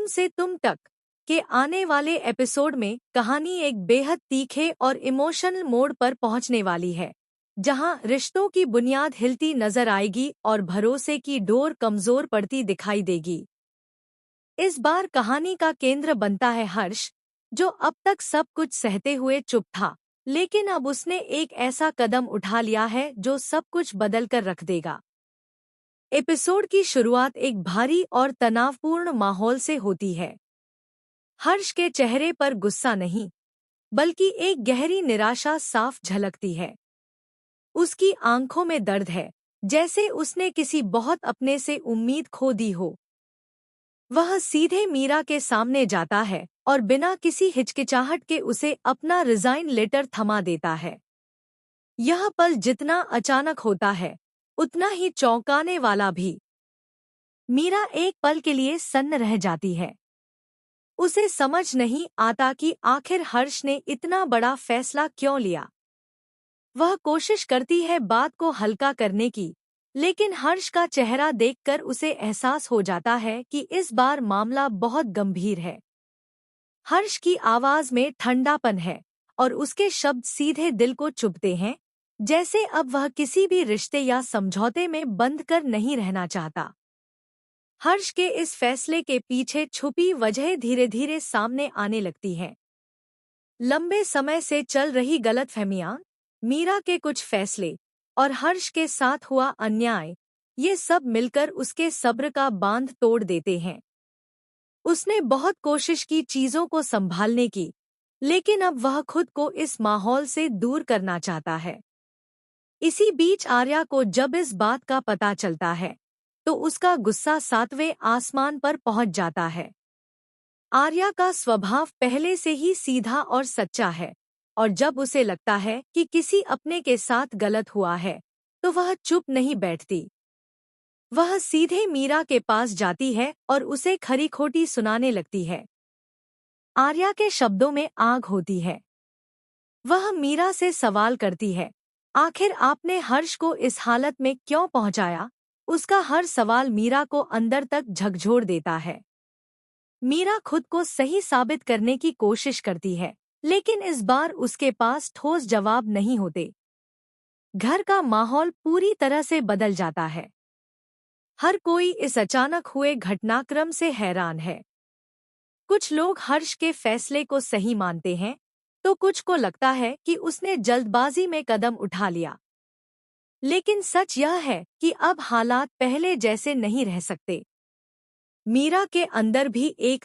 तुम से तुम तक के आने वाले एपिसोड में कहानी एक बेहद तीखे और इमोशनल मोड़ पर पहुंचने वाली है, जहां रिश्तों की बुनियाद हिलती नजर आएगी और भरोसे की डोर कमजोर पड़ती दिखाई देगी। इस बार कहानी का केंद्र बनता है हर्ष, जो अब तक सब कुछ सहते हुए चुप था, लेकिन अब उसने एक ऐसा कदम उठा लिया है जो सब कुछ बदल कर रख देगा। एपिसोड की शुरुआत एक भारी और तनावपूर्ण माहौल से होती है। हर्ष के चेहरे पर गुस्सा नहीं, बल्कि एक गहरी निराशा साफ झलकती है। उसकी आंखों में दर्द है, जैसे उसने किसी बहुत अपने से उम्मीद खो दी हो। वह सीधे मीरा के सामने जाता है और बिना किसी हिचकिचाहट के उसे अपना रिजाइन लेटर थमा देता है। यह पल जितना अचानक होता है, उतना ही चौंकाने वाला भी। मीरा एक पल के लिए सन्न रह जाती है। उसे समझ नहीं आता कि आखिर हर्ष ने इतना बड़ा फैसला क्यों लिया। वह कोशिश करती है बात को हल्का करने की, लेकिन हर्ष का चेहरा देखकर उसे एहसास हो जाता है कि इस बार मामला बहुत गंभीर है। हर्ष की आवाज में ठंडापन है और उसके शब्द सीधे दिल को चुभते हैं, जैसे अब वह किसी भी रिश्ते या समझौते में बंध कर नहीं रहना चाहता। हर्ष के इस फैसले के पीछे छुपी वजह धीरे धीरे सामने आने लगती है। लंबे समय से चल रही गलतफहमियां, मीरा के कुछ फैसले और हर्ष के साथ हुआ अन्याय, ये सब मिलकर उसके सब्र का बांध तोड़ देते हैं। उसने बहुत कोशिश की चीजों को संभालने की, लेकिन अब वह खुद को इस माहौल से दूर करना चाहता है। इसी बीच आर्या को जब इस बात का पता चलता है, तो उसका गुस्सा 7वें आसमान पर पहुंच जाता है। आर्या का स्वभाव पहले से ही सीधा और सच्चा है, और जब उसे लगता है कि किसी अपने के साथ गलत हुआ है, तो वह चुप नहीं बैठती। वह सीधे मीरा के पास जाती है और उसे खरी खोटी सुनाने लगती है। आर्या के शब्दों में आग होती है। वह मीरा से सवाल करती है, आखिर आपने हर्ष को इस हालत में क्यों पहुंचाया? उसका हर सवाल मीरा को अंदर तक झकझोर देता है। मीरा खुद को सही साबित करने की कोशिश करती है, लेकिन इस बार उसके पास ठोस जवाब नहीं होते। घर का माहौल पूरी तरह से बदल जाता है। हर कोई इस अचानक हुए घटनाक्रम से हैरान है। कुछ लोग हर्ष के फैसले को सही मानते हैं, तो कुछ को लगता है कि उसने जल्दबाजी में कदम उठा लिया। लेकिन सच यह है कि अब हालात पहले जैसे नहीं रह सकते। मीरा के अंदर भी एक